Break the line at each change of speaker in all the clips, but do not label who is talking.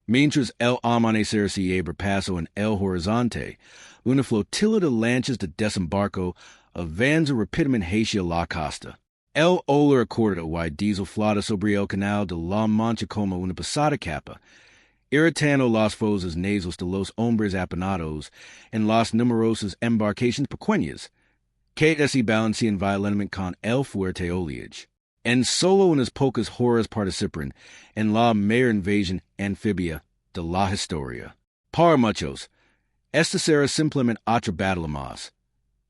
Mientras el amanecer se abre paso en el horizonte, una flotilla de lanchas de desembarco avanza rápidamente hacia la costa. El olor acorda y diesel flota sobre el canal de la Mancha como una pesada capa, irritando las fosas nasales de los hombres apenados en las numerosas embarcaciones pequeñas, que se balancean violentamente con el fuerte oleaje. En solo unas pocas horas participan en la mayor invasión anfibia de la historia. Para muchos, esta será simplemente otra batalla más.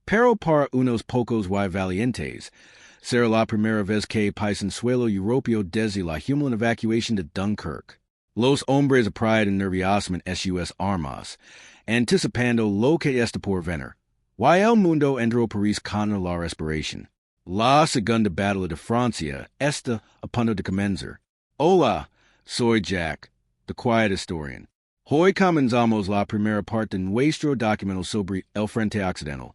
Pero para unos pocos y valientes, será la primera vez que pisan suelo europeo desde la humana evacuación de Dunkirk. Los hombres aprietan nerviosamente sus armas, anticipando lo que está por venir. Y el mundo entró París con la respiración. La Segunda Batalla de Francia está a punto de comenzar. Hola, soy Jack, the Quiet Historian. Hoy comenzamos la primera parte de nuestro documental sobre el Frente Occidental.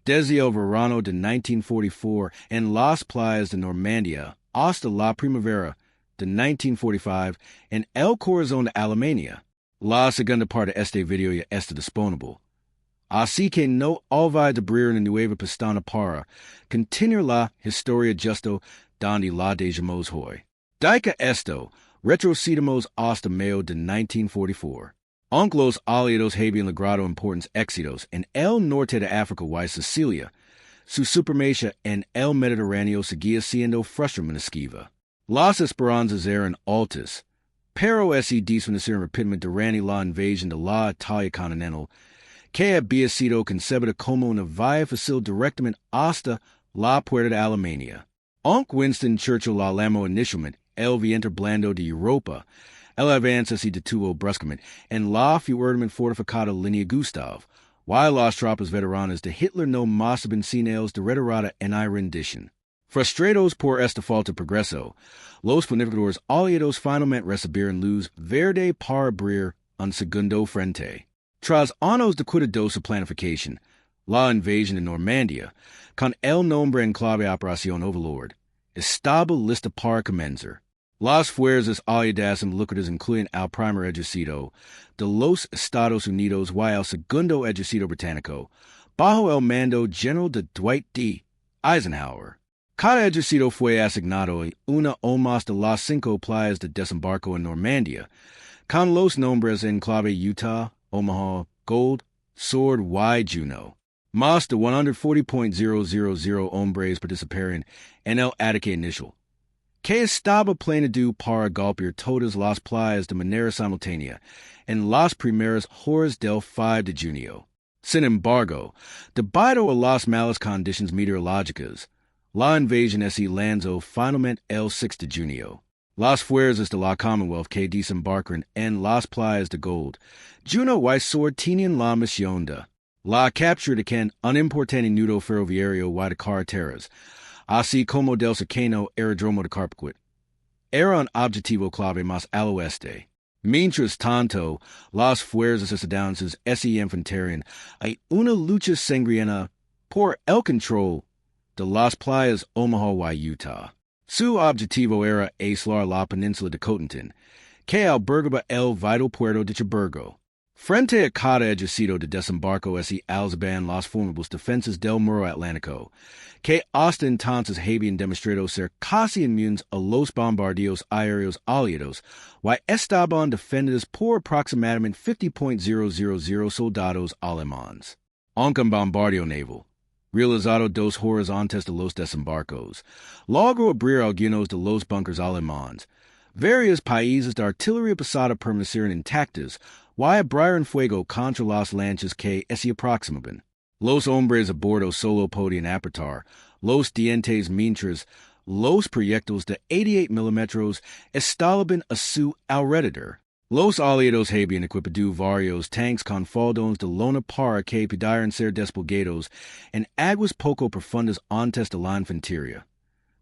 Desde el verano de 1944 en las playas de Normandía hasta la primavera de 1945 en el corazón de Alemania. La segunda parte de este video ya está disponible. Así que no olvides abrir una nueva pestaña para continuar la historia justo donde la dejamos hoy. Dicho esto, retrocedemos hasta mayo de 1944. Aunque los aliados habían logrado importantes éxitos en el norte de África y Sicilia, su supremacía en el Mediterráneo seguía siendo frustramente esquiva. Las esperanzas eran altas, pero ese disvanecieron rápidamente durante la invasión de la Italia continental, que había sido concebida como una vía fácil directamente hasta la puerta de Alemania. Aunque Winston Churchill la llamó inicialmente el vientre blando de Europa, el avance se detuvo bruscamente en la fuertemente fortificada línea Gustav, y las tropas veteranas de Hitler no mostraban señales de retirada en rendición. Frustrados por esta falta de progreso, los planificadores aliados finalmente recibieron luz verde para abrir un segundo frente. Tras años de cuidadosa planificación, la invasión de Normandía, con el nombre en clave Operación Overlord, estaba lista para comenzar. Las fuerzas aliadas involucradas incluyen al primer ejército de los Estados Unidos y al segundo ejército británico, bajo el mando general de Dwight D. Eisenhower. Cada ejército fue asignado a una o más de las 5 playas de desembarco en Normandía, con los nombres en clave Utah, Omaha, Gold, Sword y Juno. Más de 140.000 hombres participaron en el ataque inicial, que estaba planeado para golpear todas las playas de manera simultánea en las primeras horas del 5 de junio. Sin embargo, debido a las malas condiciones meteorológicas, la invasión se lanzó finalmente el 6 de junio. Las fuerzas de la Commonwealth que desembarcaron en las playas de Gold, Juno y Sword tenían la misión de la captura de Ken, un importante nudo ferroviario y de carreteras, así como del cercano aeródromo de Carpequit. Era un objetivo clave más al oeste. Mientras tanto, las fuerzas estadounidenses se enfrentaron a una lucha sangrienta por el control de las playas Omaha y Utah. Su objetivo era aislar la península de Cotentin, que albergaba el vital puerto de Cherburgo. Frente a cada ejército de desembarco se alzaban las formidables defensas del muro atlántico, que hasta entonces habían demostrado ser casi inmunes a los bombardeos aéreos aliados, y estaban defendidas por aproximadamente 50.000 soldados alemanes. Aunque un bombardeo naval, realizado 2 horas antes de los desembarcos, logró abrir algunos de los bunkers alemanes. Varios países de artillería pesada permanecieron intactas y abrieron fuego contra las lanchas que se aproximaban. Los hombres a bordo solo podían apretar los dientes mientras los proyectiles de 88 milímetros estaban a su alrededor. Los aliados habían equipado varios tanques con faldones de lona para que pudieran ser desplegados en aguas poco profundas antes de la infantería.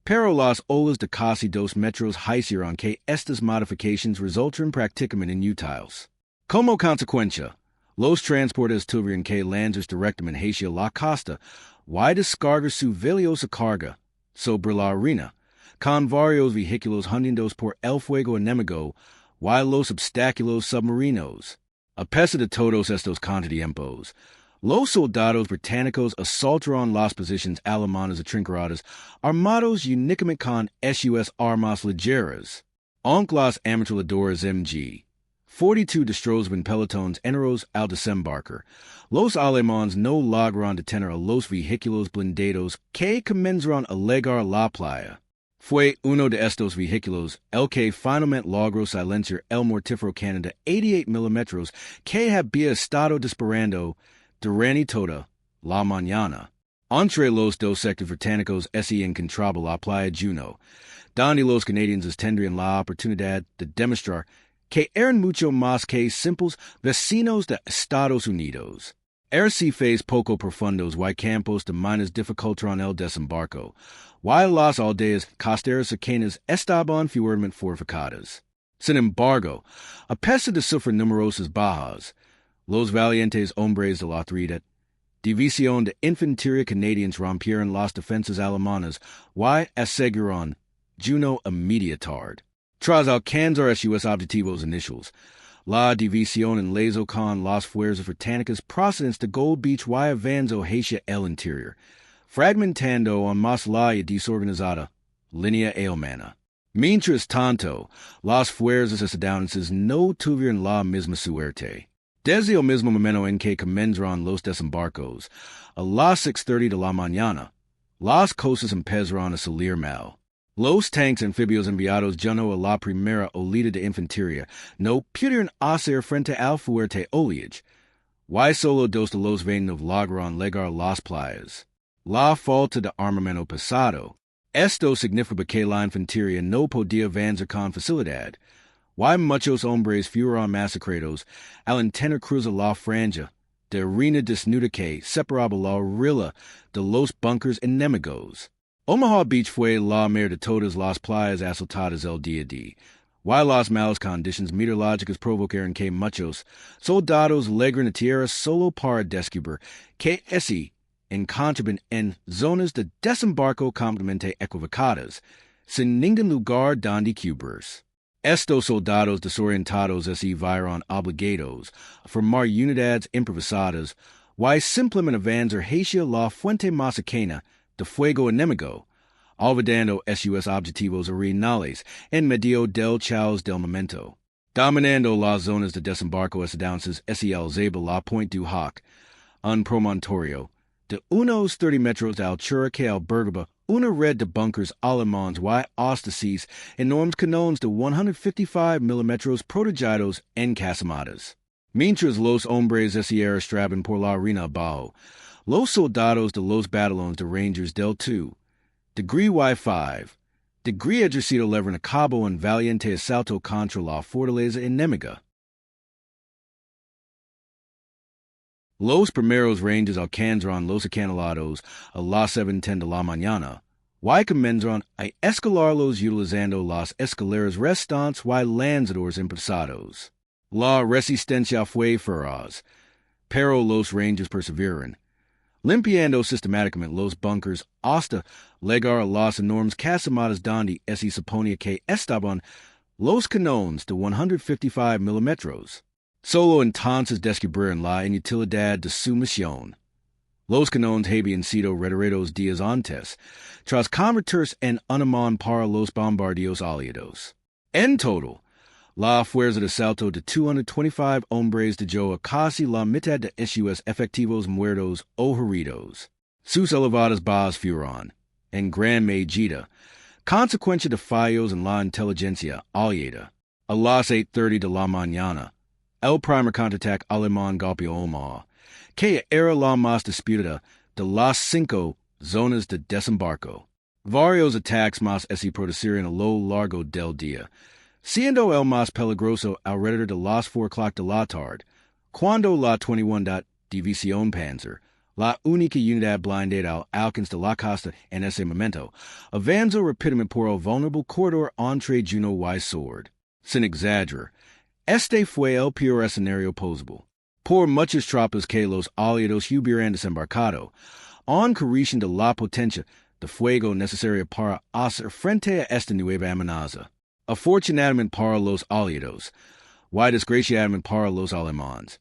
Pero las olas de casi 2 metros hicieron que estas modificaciones resultaran prácticamente inútiles. Como consecuencia, los transportes tuvieron que lanzarse directamente hacia la costa y descargar su valiosa carga sobre la arena, con varios vehículos hundidos por el fuego enemigo y los obstáculos submarinos. A pesar de todos estos contratiempos, los soldados británicos asaltaron las posiciones alemanas atrincheradas armados únicamente con sus armas ligeras. Aunque las ametralladoras MG 42 destrozaban pelotones enteros al desembarcar, los alemanes no lograron detener a los vehículos blindados que comenzaron a llegar a la playa. Fue uno de estos vehículos el que finalmente logró silenciar el mortífero cañón de 88 milímetros que había estado disparando durante toda la mañana. Entre los dos sectores británicos se encontraba la playa Juno, donde los canadienses tendrían la oportunidad de demostrar que eran mucho más que simples vecinos de Estados Unidos. Arrecifes poco profundos y campos de minas dificultaron el desembarco, y las aldeas costeras cercanas estaban fuertemente fortificadas. Sin embargo, a pesar de sufrir numerosas bajas, los valientes hombres de la Trinidad División de Infantería Canadiens rompieron las defensas alemanas y aseguraron Juno a media tarde. Tras alcanzar sus objetivos iniciales, la división enlazó con las fuerzas británicas procedentes de Gold Beach y avanzó hacia el interior, fragmentando en más la desorganizada línea alemana. Mientras tanto, las fuerzas estadounidenses no tuvieron la misma suerte. Desde el mismo momento en que comenzaron los desembarcos, a las 6:30 de la mañana, las cosas empezaron a salir mal. Los tanques anfibios enviados junto a la primera oleada de infantería no pudieron hacer frente al fuerte oleaje, y solo dos de los 20 lograron llegar a las playas. La falta de armamento pesado. Esto significa que la infantería no podía avanzar con facilidad, y muchos hombres fueron masacrados al intentar cruzar la franja de arena desnuda que separaba la orilla de los bunkers enemigos. Omaha Beach fue la mayor de todas las playas asaltadas el día D, y las malas condiciones meteorológicas provocaron que muchos soldados llegaran a tierra solo para descubrir que se encontraban en zonas de desembarco completamente equivocadas, sin ningún lugar donde cubrirse. Estos soldados desorientados se vieron obligados a formar unidades improvisadas y simplemente avanzar hacia la fuente más cercana de fuego enemigo, olvidando sus objetivos originales en medio del caos del momento. Dominando las zonas de desembarco estadounidenses se alzaba la Pointe du Hoc, un promontorio de unos 30 metros de altura que albergaba una red de bunkers alemanes y hasta 6 enormes canones de 155 milímetros protegidos en casamadas. Mientras los hombres se arrastraban por la arena abajo, los soldados de los batallones de Rangers del 2, Degree Y5, Degree ejercido llevaron a cabo un valiente asalto contra la fortaleza enemiga. Los primeros Rangers alcanzaron los acantilados a las 7:10 de la mañana, y comenzaron a escalarlos utilizando las escaleras restantes y lanzadores improvisados. La resistencia fue feroz, pero los Rangers perseveraron, limpiando sistemáticamente los bunkers hasta llegar a las enormes casamadas donde se suponía que estaban los canones de 155 milímetros. Solo entonces descubrieron la inutilidad de su misión. Los canones habían sido retirados días antes, tras convertirse en un imán para los bombardeos aliados. En total, la fuerza de asalto de 225 hombres llegó a casi la mitad de sus efectivos muertos o heridos. Sus elevadas bajas fueron, en gran medida, consecuencia de fallos en la inteligencia aliada. A las 8:30 de la mañana, el primer contraataque alemán golpeó Omaha, que era la más disputada de las 5 zonas de desembarco. Varios ataques más se produjeron a lo largo del día, siendo el más peligroso alrededor de las 4 o'clock de la tarde, cuando la 21 División Panzer, la única unidad blindada al alcance de la costa en ese momento, avanzó rápidamente por el vulnerable corredor entre Juno y Sword. Sin exagerar, este fue el peor escenario posible. Por muchas tropas que los aliados hubieran desembarcado, aún carecían de la potencia de fuego necesaria para hacer frente a esta nueva amenaza. Afortunadamente para los aliados, y desgraciadamente para los alemanes.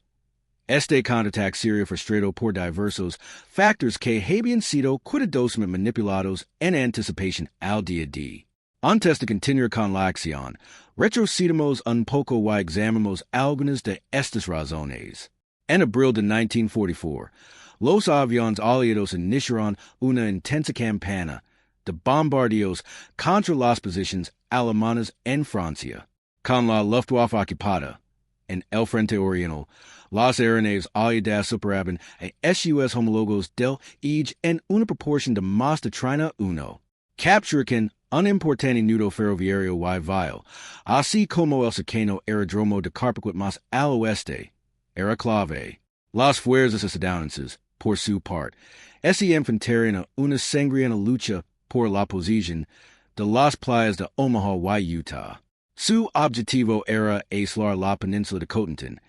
Este contraataque sería frustrado por diversos factores que habían sido cuidadosamente manipulados en anticipación al día D. Antes de continuar con la acción, retrocedemos un poco y examinamos algunas de estas razones. En abril de 1944, los aviones aliados iniciaron una intensa campaña de bombardeos contra las posiciones alemanas en Francia, con la Luftwaffe ocupada. En el Frente Occidental, las aeronaves aliadas superaban a SUS homólogos del eje en una proporción de más de 31. Capturan un importante nudo ferroviario y vial, así como el cercano aeródromo de Carpaquet más al oeste, era clave. Las fuerzas estadounidenses, por su parte, se enfrentaron a una sangrienta lucha por la posición de las playas de Omaha y Utah. Su objetivo era aislar la península de Cotentin,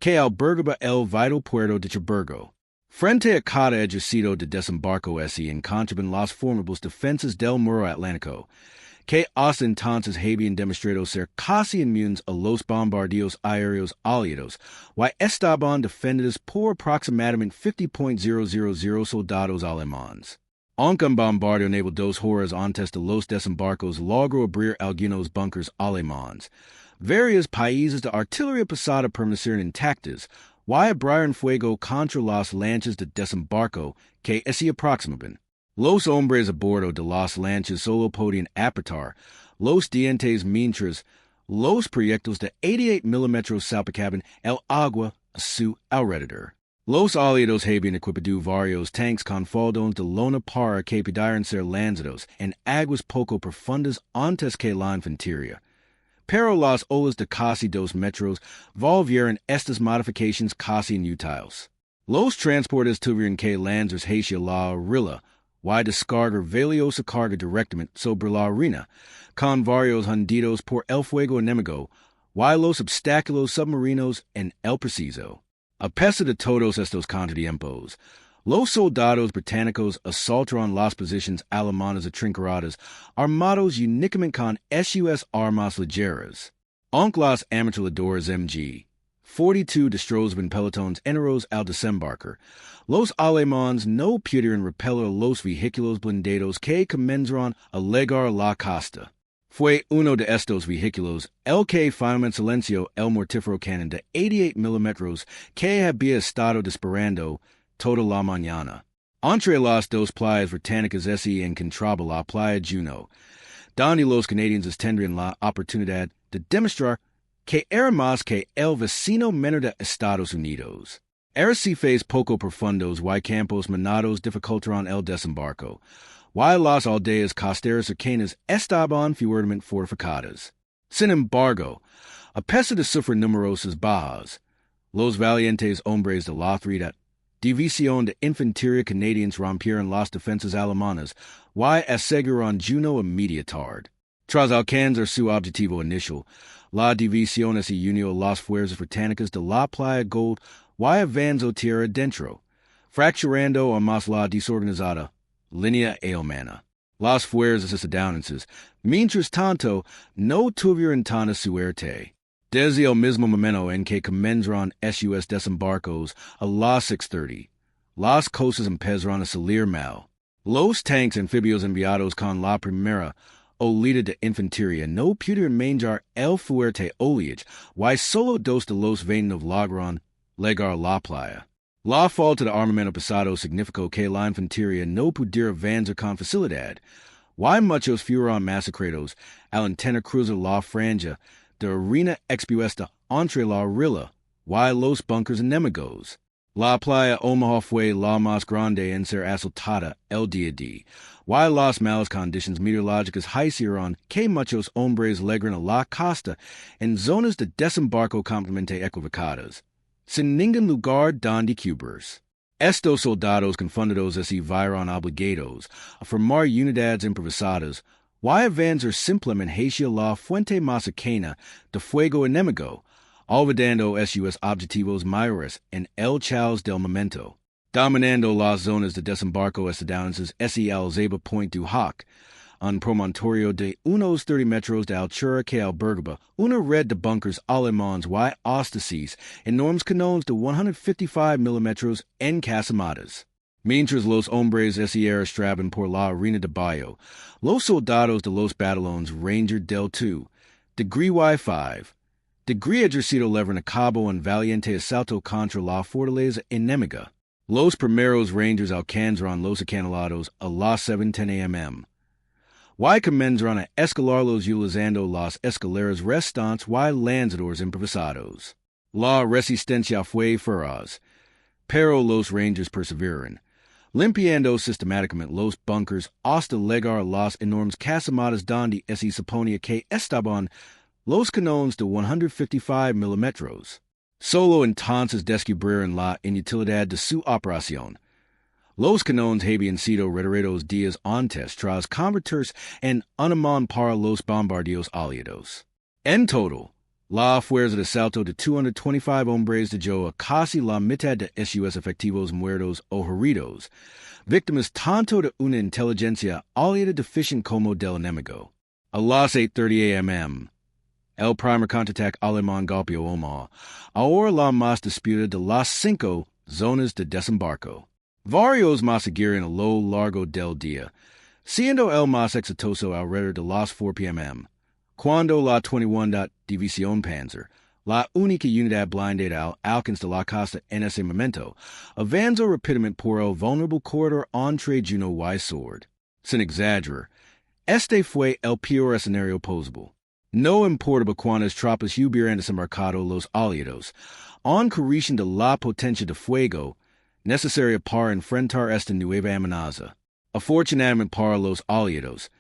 que albergaba el vital puerto de Cherburgo. Frente a cada ejercicio de desembarco se encontraban las formidables defensas del muro atlántico, que hasta entonces habían demostrado ser casi inmunes a los bombardeos aéreos aliados, y estaban defendidas por aproximadamente 50,000 soldados alemanes. Aunque un bombardeo naval 2 horas antes de los desembarcos logró abrir algunos bunkers alemanes, varios países de artillería pesada permanecieron intactos, y abrieron fuego contra las lanchas de desembarco que se aproximaban. Los hombres a bordo de las lanchas solo podían apretar los dientes mientras los proyectiles de 88 milímetros salpicaban el agua a su alrededor. Los aliados habían equipado varios tanques con faldones de lona para que pudieran ser lanzados en aguas poco profundas antes que la infantería. Pero las olas de casi 2 metros volvieron estas modificaciones casi inútiles. Los transportes tuvieron que lanzarse hacia la orilla y descargar valiosa carga directamente sobre la arena, con varios hundidos por el fuego enemigo y los obstáculos submarinos en el preciso. A pesar de todos estos contratiempos, los soldados británicos asaltaron las posiciones alemanas atrincheradas armados únicamente con SUS armas ligeras. Aunque las ametralladoras MG-42 destrozaban pelotones enteros al desembarcar, los alemanes no pudieron repeler los vehículos blindados que comenzaron a llegar a la costa. Fue uno de estos vehículos el que finalmente silenció el mortífero cañón de 88 milímetros que había estado disparando toda la mañana. Entre las dos playas británicas se encontraba la playa Juno, donde los canadienses tendrían la oportunidad de demostrar que era más que el vecino menor de Estados Unidos. Arrecifes poco profundos y campos minados dificultaron el desembarco, y las aldeas costeras cercanas estaban fuertemente fortificadas. Sin embargo, a pesar de sufrir numerosas bajas, los valientes hombres de la Trida División de Infantería Canadiens rompieron las defensas alemanas y aseguraron Juno a media tarde. Tras alcanzar su objetivo inicial, la división se unió a las fuerzas británicas de la Playa Gold y avanzó tierra adentro, fracturando aún más la desorganizada línea alemana. Las fuerzas estadounidenses, mientras tanto, no tuvieron tanta suerte. Desde el mismo momento en que comenzaron SUS desembarcos a las 6:30, las cosas empezaron a salir mal. Los tanques anfibios enviados con la primera oleada de infantería no pudieron manejar el fuerte oleaje y solo 2 de los 20 lograron llegar a la playa. La falta de armamento pesado significó que la infantería no pudiera avanzar con facilidad, y muchos fueron masacrados al intentar cruzar la franja de arena expuesta entre la orilla y los bunkers enemigos. La playa Omaha fue la más grande en ser asaltada el día D, y las malas condiciones meteorológicas hicieron que muchos hombres llegaran a la costa en zonas de desembarco completamente equivocadas, sin ningún lugar donde cubrirse. Estos soldados confundidos se vieron obligados a formar unidades improvisadas y avanzar simplemente hacia la fuente más cercana de fuego enemigo, olvidando sus objetivos mayores en el caos del momento. Dominando las zonas de desembarco estadounidenses al Zeba Point du Hoc, un promontorio de unos 30 metros de altura que albergaba una red de bunkers alemanes y audaces enormes canones de 155 milímetros encasamadas. Mientras los hombres se arrastraban por la arena de baile, los soldados de los batallones Ranger del 2, Degree Y5, Degree Ejercito llevaron a cabo un valiente asalto contra la fortaleza enemiga. Los primeros Rangers alcanzaron los acantilados a las 7:10 a.m. Y comenzaron a escalarlos utilizando las escaleras restantes y lanzadores improvisados. La resistencia fue feroz, pero los Rangers perseveraron, limpiando sistemáticamente los bunkers hasta llegar a las enormes casamadas donde se suponía que estaban los canones de 155 milímetros. Solo entonces descubrieron la inutilidad de su operación. Los canones habían sido retirados días antes tras convertirse en un imán para los bombardeos aliados. En total, la fuerza de asalto de 225 hombres llegó a casi la mitad de sus efectivos muertos o heridos, víctimas tanto de una inteligencia aliada deficiente como del enemigo. A las 8:30 a.m., el primer contraataque alemán golpeó Omaha, ahora la más disputada de las 5 zonas de desembarco. Varios más siguieron a lo largo del día, siendo el más exitoso alrededor de las 4 p.m., cuando la 21 División Panzer, la única unidad blindada al alcance de la costa en ese momento, avanzó rápidamente por el vulnerable corredor entre Juno y Sword. Sin exagerar, este fue el peor escenario posible. No importaba cuántas tropas hubieran desembarcado los aliados, aún carecían de la potencia de fuego necesaria para enfrentar esta nueva amenaza. Afortunadamente para los aliados,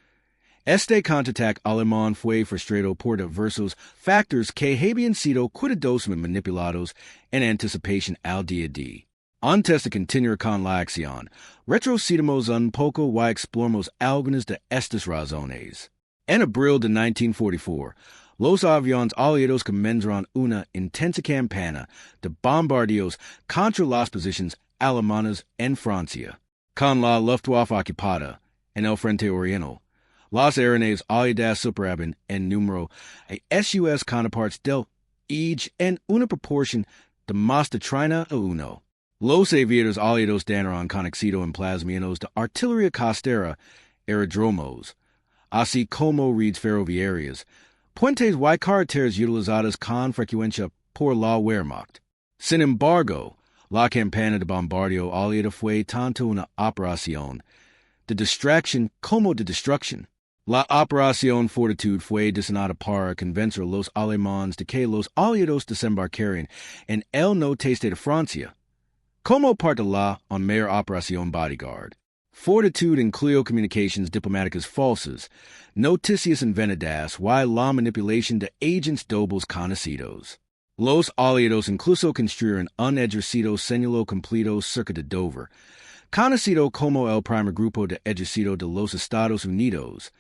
este contraataque alemán fue frustrado por diversos factores que habían sido cuidadosamente manipulados en anticipación al día D. Antes de continuar con la acción, retrocedemos un poco y exploramos algunas de estas razones. En abril de 1944, los aviones aliados comenzaron una intensa campaña de bombardeos contra las posiciones alemanas en Francia. Con la Luftwaffe ocupada en el Frente Occidental, las aeronaves aliadas superaban en número a sus counterparts del Eje en una proporción de más de 30 a 1. Los aviadores aliados dieron con éxito emplazamientos de artillería costera, aeródromos, así como redes ferroviarias, puentes y carreteras utilizadas con frecuencia por la Wehrmacht. Sin embargo, la campaña de bombardeo aliada fue tanto una operación de distracción como de destrucción. La operación Fortitude fue diseñada para convencer a los alemanes de que los aliados desembarcarían en el norte de Francia, como parte de la mayor operación Bodyguard. Fortitude incluyó comunicaciones diplomáticas falsas, noticias inventadas y la manipulación de agentes dobles conocidos. Los aliados incluso construyeron un ejército señalado completo cerca de Dover, conocido como el primer grupo de ejército de los Estados Unidos,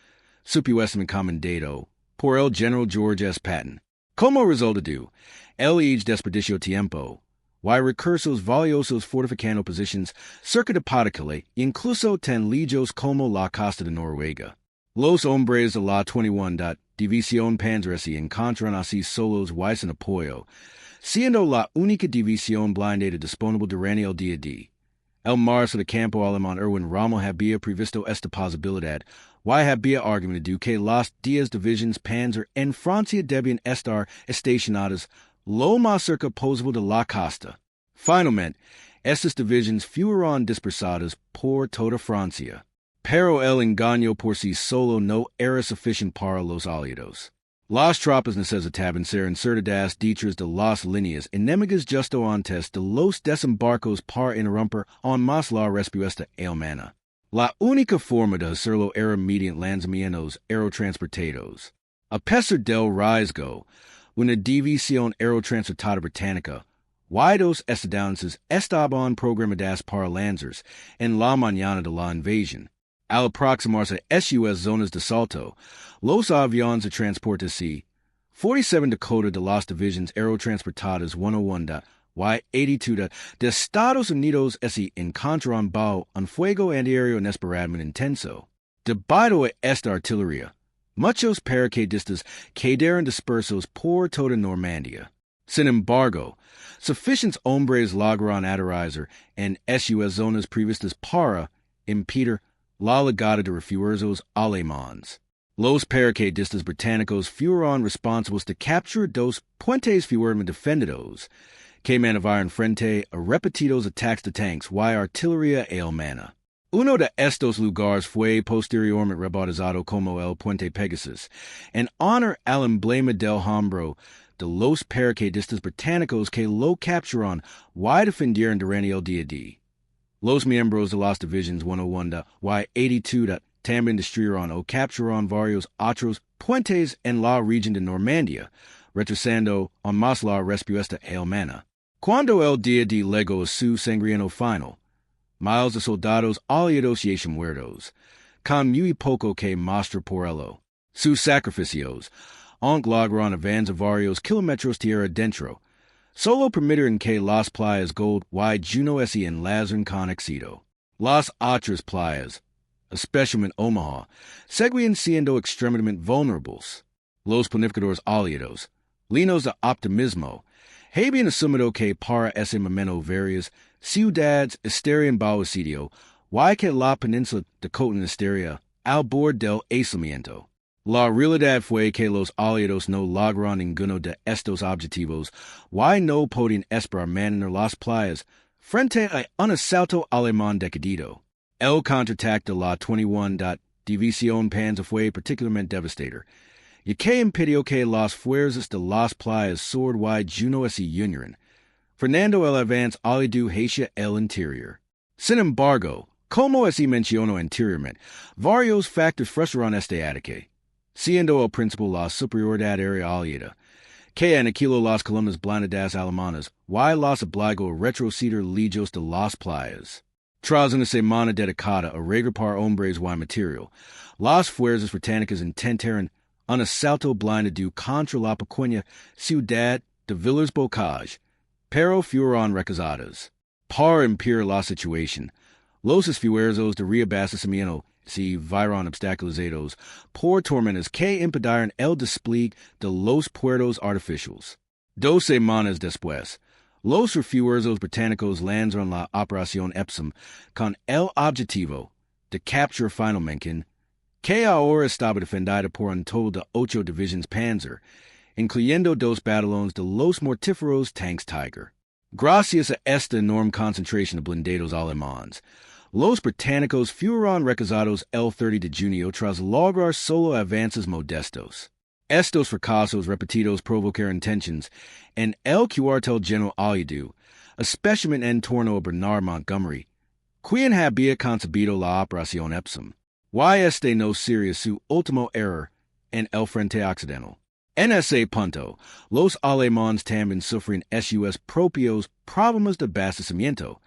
supuestamente comandado por el general George S. Patton. Como resultado, el Eje desperdició tiempo y recursos valiosos fortificando posiciones cerca de Pas-de-Calais, incluso tan lejos como la costa de Noruega. Los hombres de la 21 División Panzer se encontraron así solos y sin apoyo, siendo la única división blindada disponible durante el día D. El marzo de campo alemán Erwin Rommel había previsto esta posibilidad y había argumentado que las 10 divisiones Panzer en Francia debían estar estacionadas lo más cerca posible de la costa. Finalmente, estas divisiones fueron dispersadas por toda Francia. Pero el engaño por sí solo no era suficiente para los aliados. Las tropas necesitaban ser insertadas detrás de las líneas enemigas justo antes de los desembarcos para interrumpir aún más la respuesta alemana. La única forma de hacerlo era mediante lanzamientos aerotransportados. A pesar del riesgo, una división aerotransportada británica y dos estadounidenses estaban programadas para lanzarse en la mañana de la invasión. Al aproximarse a sus zonas de asalto, los aviones de transporte C-47 Dakota de las divisiones aerotransportadas 101 y 82 de Estados Unidos se encontraron bajo un fuego antiaéreo inesperadamente intenso. Debido esta artilleria, muchos paracaidistas quedaron dispersos por toda Normandía. Sin embargo, suficientes hombres lograron aterrizar en esas zonas previstas para impedir la llegada de refuerzos alemanes. Los paracaidistas británicos fueron responsables de capturar dos puentes fueron defendidos, que manuvieron frente a repetidos ataques de tanques y artillería alemana. Uno de estos lugares fue posteriormente rebautizado como el Puente Pegasus, en honor al emblema del hombro de los paracaidistas británicos que lo capturaron y defendieron durante el Día D. Los miembros de las divisiones 101 y 82 también destruyeron o capturaron varios otros puentes en la región de Normandía, retrasando aún más la respuesta alemana. Cuando el Día D llegó a su sangriento final, miles de soldados aliados yacen muertos, con muy poco que mostrar por ello. Sus sacrificios, aunque lograron avanzar varios kilómetros tierra adentro, solo permitieron que las playas Gold y Juno se enlazaran con éxito. Las otras playas, especialmente Omaha, seguían siendo extremadamente vulnerables. Los planificadores aliados, llenos de optimismo, habían asumido que para ese momento varias ciudades estarían bajo asedio y que la península de Coton estaría al borde del aislamiento. La realidad fue que los aliados no lograron ninguno de estos objetivos y no podían esperar mantener las playas frente a un asalto alemán decidido. El contraataque de la 21 División Panzer fue particularmente devastador, y que impidió que las fuerzas de las playas Sword y Juno se unieran, frenando el avance aliado hacia el interior. Sin embargo, como se mencionó anteriormente, varios factores frustraron este ataque, siendo el principal la superioridad aérea aliada, que aniquiló las columnas blindadas alemanas y las obligó a retroceder lejos de las playas. Tras una semana dedicada a regrupar hombres y material, las fuerzas británicas intentaron un asalto blindado contra la pequeña ciudad de Villers-Bocage, pero fueron rechazadas. Para impedir la situación, los esfuerzos de reabastecimiento se vieron obstaculizados por tormentas que impidieron el despliegue de los puertos artificiales. 2 semanas después, los refuerzos británicos lanzaron la Operación Epsom con el objetivo de capturar finalmente, que ahora estaba defendida por un total de 8 divisiones Panzer, incluyendo 2 batallones de los mortíferos tanques Tiger. Gracias a esta enorme concentración de blindados alemanes, los británicos fueron rechazados el 30 de junio tras lograr solo avances modestos. Estos fracasos repetidos provocaron tensiones en el cuartel general aliado, especialmente en torno a Bernard Montgomery, quien había concebido la Operación Epsom. Y este no sería su último error en el Frente Occidental. En ese punto, los alemanes también sufren sus propios problemas de abastecimiento,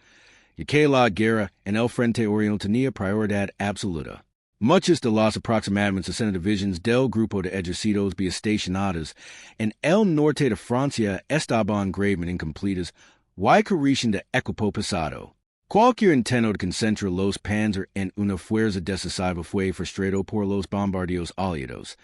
y que la guerra en el Frente Oriental tenía prioridad absoluta. Muchas de las aproximadamente 60 divisiones del grupo de ejércitos estacionadas en el norte de Francia estaban gravemente incompletas y carecían de equipo pesado. Cualquier intento de concentrar los Panzer en una fuerza decisiva fue frustrado por los bombardeos aliados,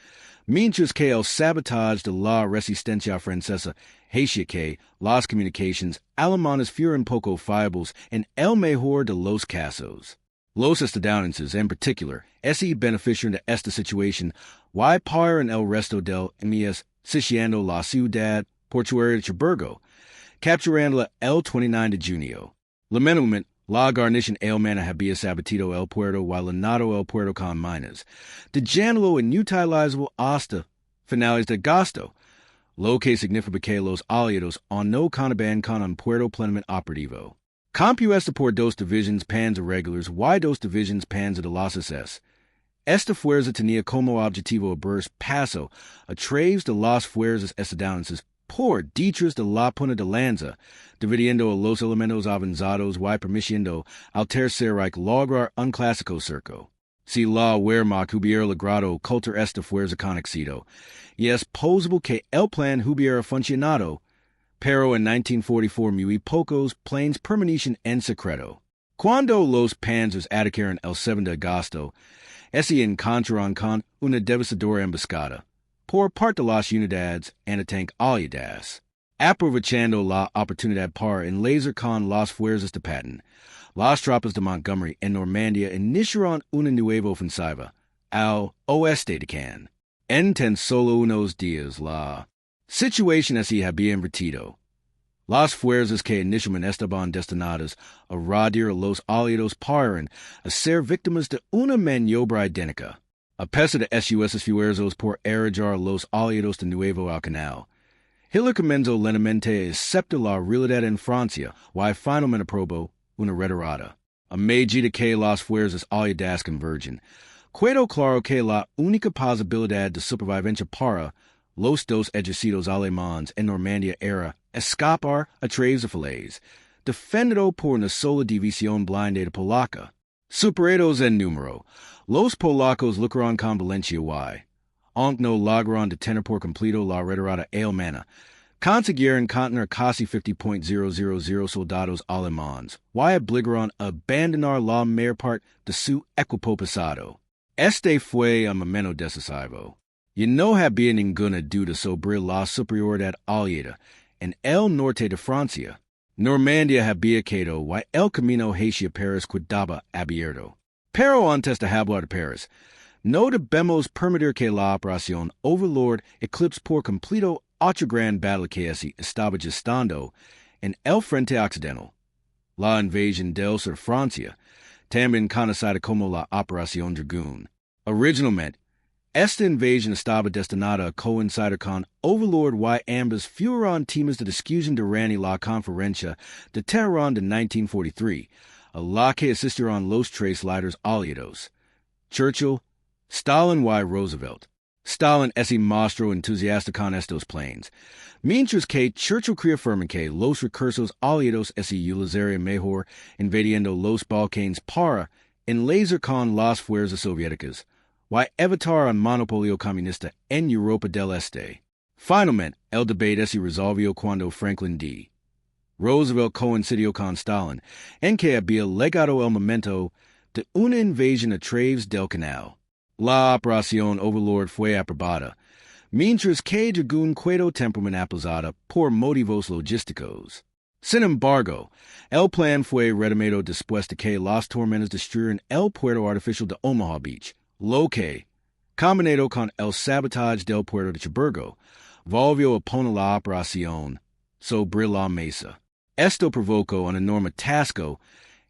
mientras que el sabotaje de la resistencia francesa hacía que las comunicaciones alemanas fueran poco fiables en el mejor de los casos. Los estadounidenses, en particular, se beneficiaron de esta situación y pararon el resto del MS sitiando la ciudad portuaria de Cherburgo, capturándola el 29 de junio. Lamentablemente, la guarnición alemana había saboteado el puerto y llenado el puerto con minas, dejándolo inutilizable hasta finales de agosto, lo que significa que los aliados aún no contaban con un puerto plenamente operativo. Compuesto por 2 divisiones Panzer regulares y 2 divisiones Panzer de las SS, esta fuerza tenía como objetivo abrir paso a través de las fuerzas estadounidenses por detrás de la punta de lanza, dividiendo a los elementos avanzados y permitiendo al Tercer Reich lograr un clásico cerco. Si la Wehrmacht hubiera logrado ocultar esta fuerza con éxito, y es posible que el plan hubiera funcionado, pero en 1944 muy pocos planes permanecían en secreto. Cuando los Panzers atacaron el 7 de agosto, esse encontraron con una devastadora emboscada por parte de las unidades antitank-aliadas, aprovechando la oportunidad para enlazar con las fuerzas de Patton. Las tropas de Montgomery en Normandía iniciaron una nueva ofensiva al oeste de Caen. En tan solo unos días, la situación así había invertido. Las fuerzas que inicialmente estaban destinadas a rodear a los aliados pararon a ser víctimas de una maniobra idéntica. A pesar de esos esfuerzos por arrollar a los aliados de nuevo al canal, Hitler comenzó lentamente a aceptar la realidad en Francia, y finalmente aprobó una derrota. A medida que las fuerzas aliadas convergen, quedó claro que la única posibilidad de supervivencia para los dos ejércitos alemanes en Normandía era escapar a través de Falaise, defendido por una sola división blindada polaca. Superados en número, los polacos lucraron con Valencia y, aunque no lograron detener por completo la derrota alemana, consiguieron contener casi 50,000 soldados alemanes y obligaron a abandonar la mayor parte de su equipo pesado. Este fue un momento decisivo. Y no había ninguna duda sobre la superioridad aliada en el norte de Francia. Normandía había quedado y el camino hacia París quedaba abierto. Pero antes de hablar de París, no debemos permitir que la operación Overlord eclipse por completo otra gran batalla que se estaba gestando en el Frente Occidental, la invasión del sur de Francia, también conocida como la Operación Dragoon. Originalmente, esta invasión estaba destinada a coincidir con Overlord y ambas fueron temas de discusión durante la conferencia de Teherán de 1943, a la que asistieron los tres líderes aliados, Churchill, Stalin y Roosevelt. Stalin se mostró entusiasta con estos planes, mientras que Churchill reafirmó que los recursos aliados se utilizarían mejor invadiendo los Balcanes para enlazar con las fuerzas soviéticas y evitar un monopolio comunista en Europa del Este. Finalmente, el debate se resolvió cuando Franklin D. Roosevelt coincidió con Stalin en que había llegado el momento de una invasión a través del canal. La operación Overlord fue aprobada, mientras que Dragoon quedó temporalmente aplazada por motivos logísticos. Sin embargo, el plan fue retomado después de que las tormentas destruyeron el puerto artificial de Omaha Beach, lo que, combinado con el sabotaje del puerto de Cherburgo, volvió a poner la operación sobre la mesa. Esto provocó un enorme atasco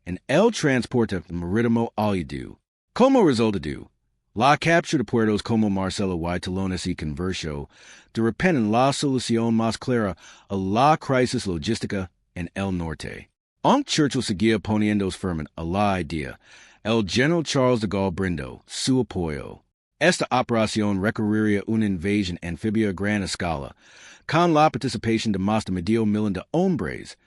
en el transporte marítimo aliado. Como resultado, la captura de puertos como Marcelo y Toulon se convirtió de repente en la solución más clara a la crisis logística en el norte. Aunque Churchill seguía poniendo firme a la idea, el general Charles de Gaulle brindó su apoyo. Esta operación requeriría una invasión anfibia a gran escala, con la participación de más de medio millón de hombres,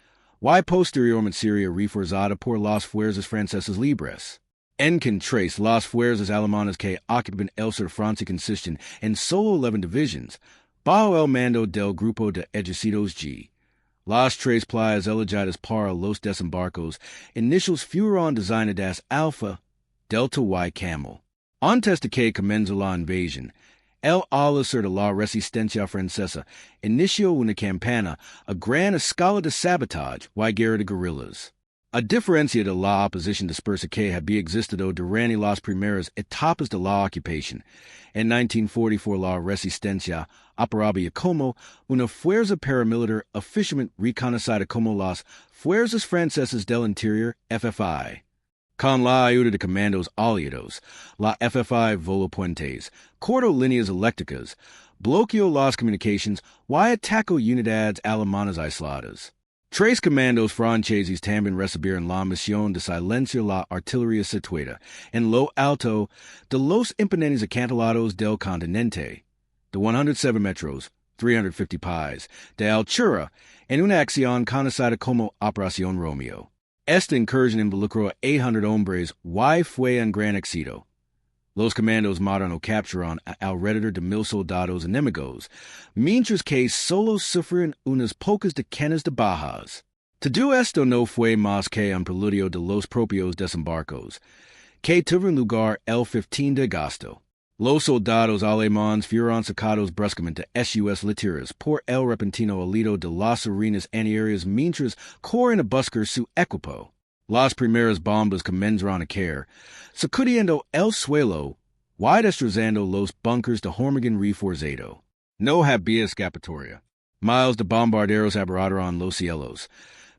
y posteriormente sería reforzada por las fuerzas francesas libres. En contraste, las fuerzas alemanas que ocupan el sur de Francia consisten en solo 11 divisiones, bajo el mando del grupo de ejércitos G. Las tres playas elegidas para los desembarcos iniciales fueron designadas Alpha, Delta y Camel. Antes de que comenzó la invasión, el ala sur de la resistencia francesa inició una campaña a gran escala de sabotaje y guerra de guerrillas. A diferencia de la oposición dispersa que había existido durante las primeras etapas de la ocupación, en 1944 la resistencia operaba como una fuerza paramilitar oficialmente reconocida como las Fuerzas Francesas del Interior, FFI. Con la ayuda de comandos aliados, la FFI voló puentes, cortó líneas eléctricas, bloqueó las comunicaciones y atacó unidades alemanas aisladas. Tres comandos franceses también recibieron la misión de silenciar la artillería situada en lo alto de los imponentes acantilados del continente, de 107 metros, 350 pies, de altura, en una acción conocida como Operación Romeo. Esta incursión involucró a 800 hombres y fue un gran éxito. Los comandos mataron o capturaron a alrededor de 1,000 soldados enemigos, mientras que solo sufrieron unas pocas decenas de bajas. Todo esto no fue más que un preludio de los propios desembarcos, que tuvieron lugar el 15 de agosto. Los soldados alemanes fueron sacados bruscamente de sus literas por el repentino alito de las arenas antiaéreas mientras corren a buscar su equipo. Las primeras bombas comenzaron a caer, sacudiendo el suelo y destrozando los bunkers de hormigón reforzado. No había escapatoria. Miles de bombarderos abarrotaron los cielos,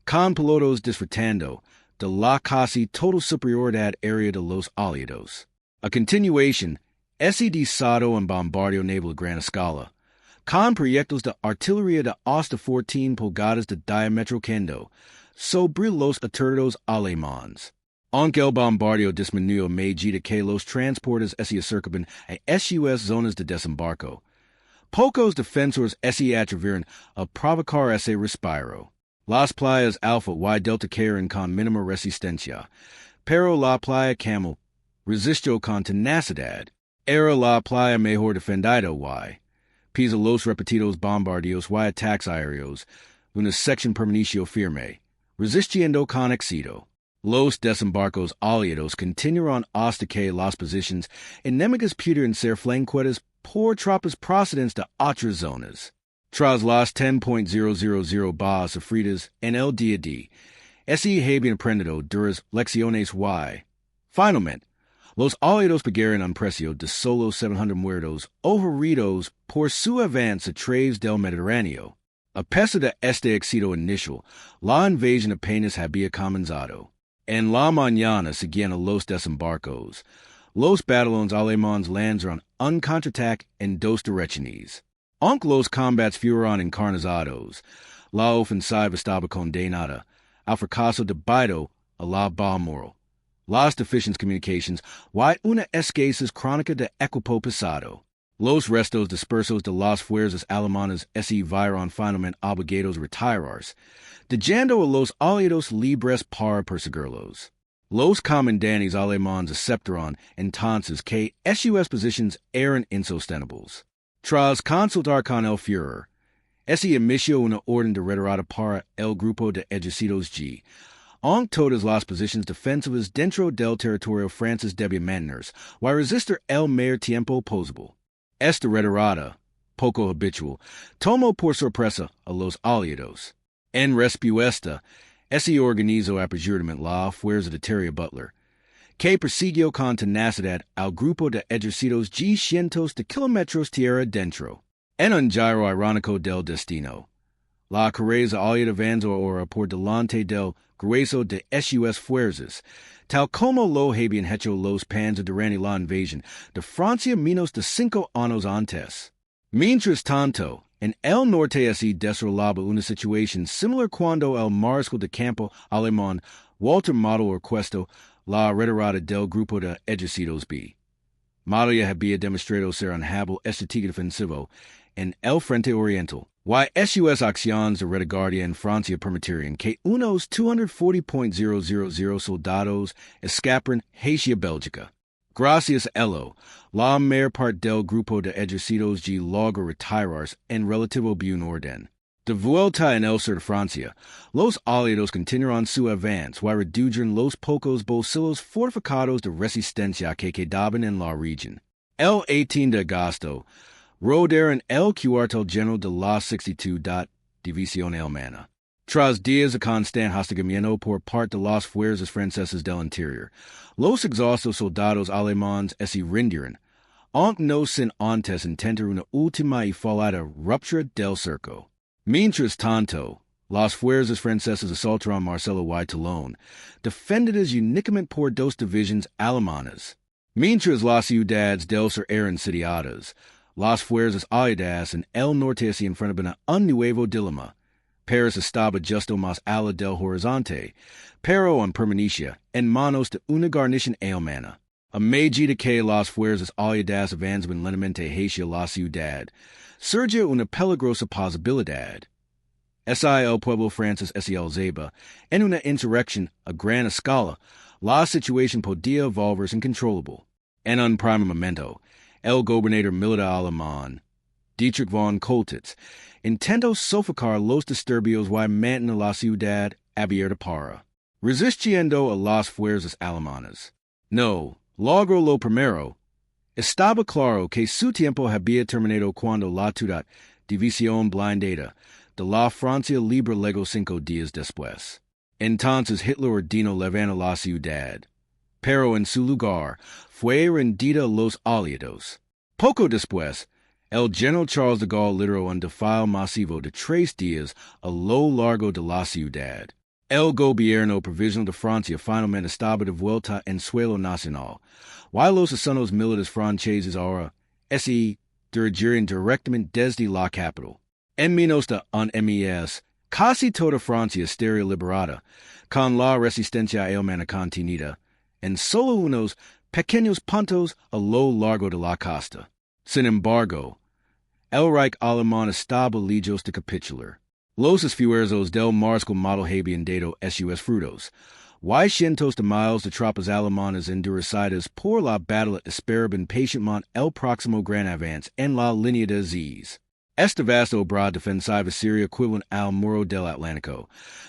con pilotos disfrutando de la casi total superioridad aérea de los aliados. A continuación, ese desado en bombardeo naval a gran escala, con proyectos de artillería de hasta 14 pulgadas de diámetro kendo, sobre los aterridos alemanes. Aunque el bombardeo disminuyó a medida que los transportes se acercaban a sus zonas de desembarco, pocos defensores se atrevieron a provocar ese respiro. Las playas Alpha y Delta cayeron con mínima resistencia, pero la playa Camel resistió con tenacidad. Era la playa mejor defendida y, pese a los repetidos bombardeos y ataques aéreos, una sección permaneció firme, resistiendo con éxito. Los desembarcos aliados continuaron hasta que las posiciones enemigas pudieron ser flanqueadas por tropas procedentes de otras zonas. Tras las 10.000 bajas sufridas en el Día D, se habían aprendido duras lecciones y, finalmente, los aliados pagaron un precio de solo 700 muertos o heridos por su avance a través del Mediterráneo. A pesar de este éxito inicial, la invasión apenas había comenzado. En la mañana siguiente a los desembarcos, los batallones alemanes lanzaron un contraataque en dos direcciones. Aunque los combates fueron encarnizados, la ofensiva estaba condenada al fracaso debido a la baja moral, las deficientes comunicaciones y una escasez crónica de equipo pesado. Los restos dispersos de las fuerzas alemanas se vieron finalmente obligados a retirarse, dejando a los aliados libres para perseguirlos. Los comandantes alemanes aceptaron entonces que sus posiciones eran insostenibles. Tras consultar con el Führer, se emitió una orden de retirada para el grupo de ejércitos G, aunque todas las posiciones defensivas dentro del territorio francés debían mantenerse y resistir el mayor tiempo posible. Esta retirada, poco habitual, tomó por sorpresa a los aliados. En respuesta, se organizó apresuradamente la fuerza de Terry Butler, que persiguió con tenacidad al grupo de ejércitos G cientos de kilómetros tierra dentro. En un giro irónico del destino, la carrera aliada avanzó ahora por delante del grueso de sus fuerzas, tal como lo habían hecho los panzers durante la invasión de Francia menos de 5 años antes. Mientras tanto, en el norte se desarrollaba una situación similar cuando el mariscal de campo alemán Walter Model orquestó la retirada del grupo de ejércitos B. Model ya había demostrado ser un hábil estratega defensivo en el Frente Occidental, y sus acciones de retaguardia en Francia permitieron que unos 240.000 soldados escaparan hacia Bélgica. Gracias a ello, la mayor parte del grupo de ejércitos G logró retirarse en relativo buen orden. De vuelta en el sur de Francia, los aliados continuaron su avance y redujeron los pocos bolsillos fortificados de resistencia que quedaban en la región. El 18 de agosto, rodearon el cuartel general de la 62 División Alemana. Tras días de constante hostigamiento por parte de las fuerzas francesas del interior, los exhaustos soldados alemanes se rindieron, aunque no sin antes intentar una última y falada ruptura del cerco. Mientras tanto, las fuerzas francesas asaltaron Marcelo y Toulon, defendidas únicamente por dos divisiones alemanas. Mientras las ciudades del sur eran sitiadas, las fuerzas aliadas en el norte se enfrentaban a un nuevo dilema. Paris estaba justo más allá del horizonte, pero en permanencia en manos de una guarnición alemana. A medida que las fuerzas aliadas avanzaban lentamente hacia la ciudad, surgió una peligrosa posibilidad. El pueblo francés se alzaba en una insurrección a gran escala. La situación podía volverse incontrolable. En un primer momento, el gobernador militar alemán, Dietrich von Koltitz, intentó sofocar los disturbios y mantener la ciudad abierta para, resistiendo a las fuerzas alemanas. No, logro lo primero. Estaba claro que su tiempo había terminado cuando la ciudad división blindada de la Francia libre llegó 5 días después. Entonces Hitler ordenó levantar la ciudad, pero en su lugar fue rendida a los aliados. Poco después, el general Charles de Gaulle lideró un desfile masivo de 3 días a lo largo de la ciudad. El gobierno provisional de Francia finalmente estaba de vuelta en suelo nacional, while los asuntos militares franceses ahora se dirigirían directamente desde la capital. En menos de un mes, casi toda Francia estaría liberada, con la resistencia alemana contenida en solo unos pequeños puntos a lo largo de la costa. Sin embargo, el Reich alemán estaba lejos de capitular. Los esfuerzos del mariscal model habían dado sus frutos. Cientos de miles de tropas alemanas endurecidas por la batalla esperaban pacientemente el próximo gran avance en la línea de Zs. Esta vasta obra defensiva sería equivalente al muro del Atlántico,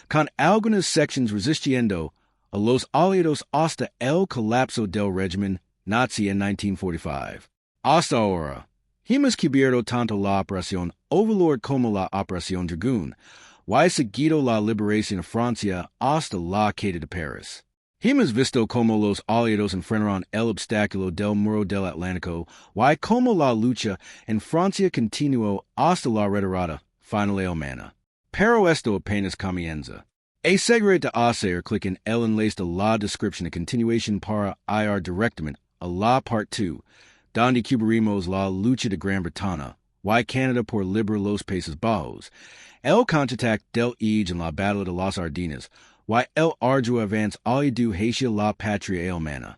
con algunas secciones resistiendo a los aliados hasta el colapso del régimen nazi en 1945. Hasta ahora, hemos cubierto tanto la Operación Overlord como la Operación Dragoon, seguido la liberación de Francia hasta la caída de París. Hemos visto cómo los aliados enfrentaron el obstáculo del muro del Atlántico, cómo la lucha en Francia continuó hasta la retirada final alemana. Pero esto apenas comienza. Asegúrate de hacer clic en el enlace de la descripción a continuación para ir directamente a la parte 2, donde cubriremos la lucha de Gran Bretaña, Canadá por liberar los Países Bajos, el contraataque del Ige en la batalla de las Ardenas, el arduo avance aliado hacia la patria alemana.